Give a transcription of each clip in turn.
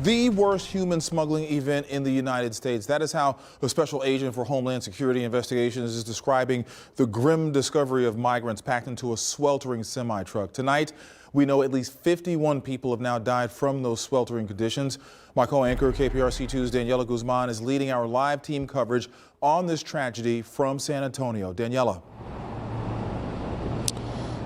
The worst human smuggling event in the United States. That is how the Special Agent for Homeland Security Investigations is describing the grim discovery of migrants packed into a sweltering semi-truck. Tonight, we know at least 51 people have now died from those sweltering conditions. My co-anchor, KPRC2's Daniela Guzman, is leading our live team coverage on this tragedy from San Antonio. Daniela.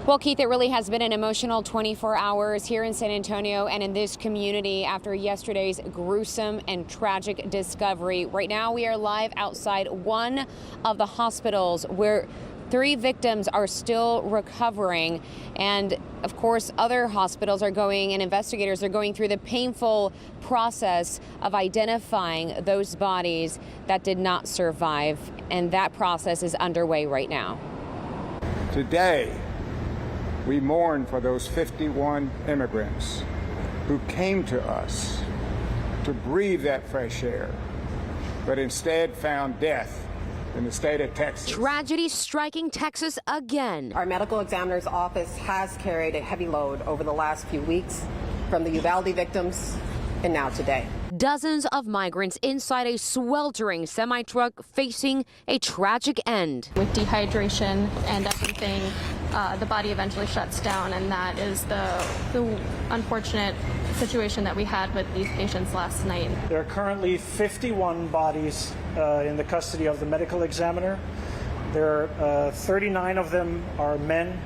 Well, Keith, it really has been an emotional 24 hours here in San Antonio and in this community after yesterday's gruesome and tragic discovery. Right now, we are live outside one of the hospitals where 3 victims are still recovering. And of course, other hospitals are going and investigators are going through the painful process of identifying those bodies that did not survive. And that process is underway right now. Today, we mourn for those 51 immigrants who came to us to breathe that fresh air, but instead found death in the state of Texas. Tragedy striking Texas again. Our medical examiner's office has carried a heavy load over the last few weeks from the Uvalde victims and now today. Dozens of migrants inside a sweltering semi-truck facing a tragic end. With dehydration and everything, the body eventually shuts down, and that is the unfortunate situation that we had with these patients last night. There are currently 51 bodies in the custody of the medical examiner. There are 39 of them are men,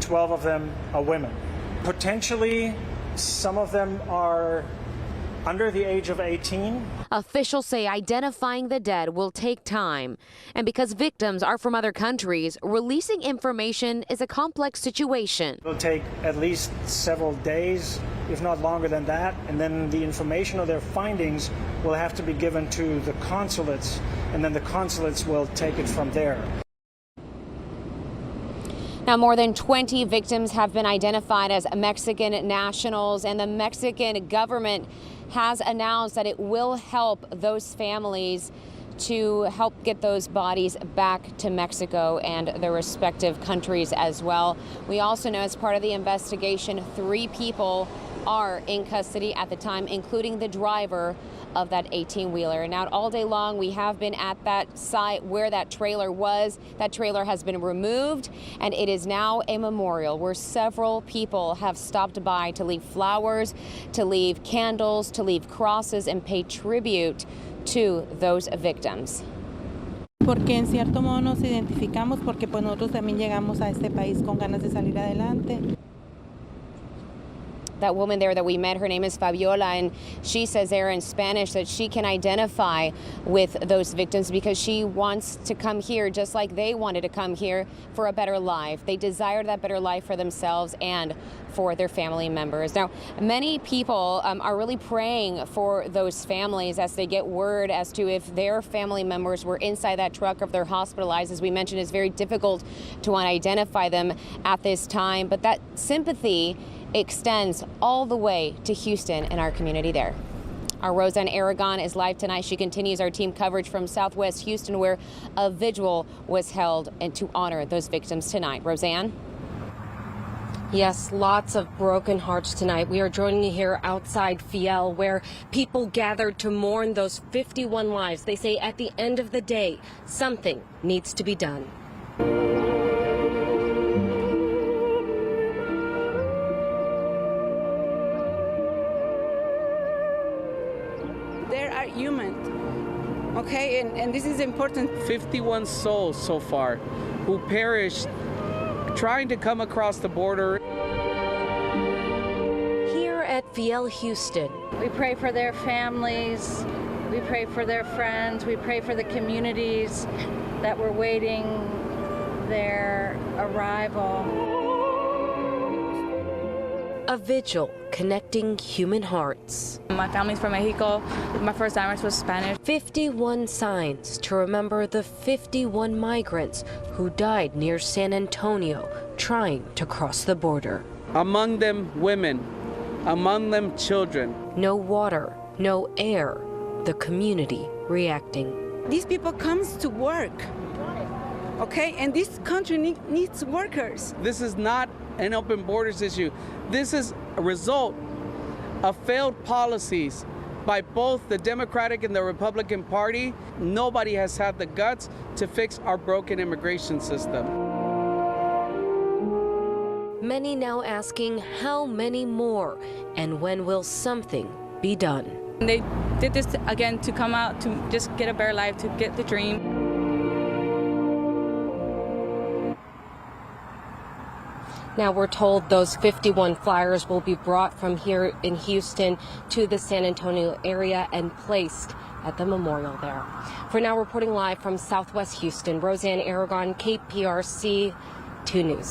12 of them are women. Potentially, some of them are under the age of 18. Officials say identifying the dead will take time. And because victims are from other countries, releasing information is a complex situation. It'll take at least several days, if not longer than that. And then the information of their findings will have to be given to the consulates, and then the consulates will take it from there. Now, more than 20 victims have been identified as Mexican nationals, and the Mexican government has announced that it will help those families to help get those bodies back to Mexico and their respective countries as well. We also know as part of the investigation, 3 people are in custody at the time, including the driver of that 18-wheeler. Now, all day long, we have been at that site where that trailer was. That trailer has been removed, and it is now a memorial where several people have stopped by to leave flowers, to leave candles, to leave crosses, and pay tribute to those victims. Porque en cierto modo nos identificamos porque pues nosotros también llegamos a este país con ganas de salir adelante. That woman there that we met, her name is Fabiola, and she says there in Spanish that she can identify with those victims because she wants to come here just like they wanted to come here for a better life. They desired that better life for themselves and for their family members. Now, many people are really praying for those families as they get word as to if their family members were inside that truck or if they're hospitalized. As we mentioned, it's very difficult to identify them at this time, but that sympathy extends all the way to Houston and our community there. Our Roseanne Aragon is live tonight. She continues our team coverage from Southwest Houston, where a vigil was held and to honor those victims tonight. Roseanne? Yes, lots of broken hearts tonight. We are joining you here outside Fiel, where people gathered to mourn those 51 lives. They say at the end of the day, something needs to be done. They are human, okay, and this is important. 51 souls so far who perished trying to come across the border. Here at Fiel, Houston. We pray for their families, we pray for their friends, we pray for the communities that were waiting their arrival. A vigil connecting human hearts. My family's from Mexico. My first language was Spanish. 51 signs to remember the 51 migrants who died near San Antonio trying to cross the border. Among them, women. Among them, children. No water, no air. The community reacting. These people comes to work, okay, and this country needs workers. This is not an open borders issue. This is a result of failed policies by both the Democratic and the Republican Party. Nobody has had the guts to fix our broken immigration system. Many now asking how many more and when will something be done? They did this again to come out to just get a better life, to get the dream. Now we're told those 51 flyers will be brought from here in Houston to the San Antonio area and placed at the memorial there. For now, reporting live from Southwest Houston, Roseanne Aragon, KPRC 2 News.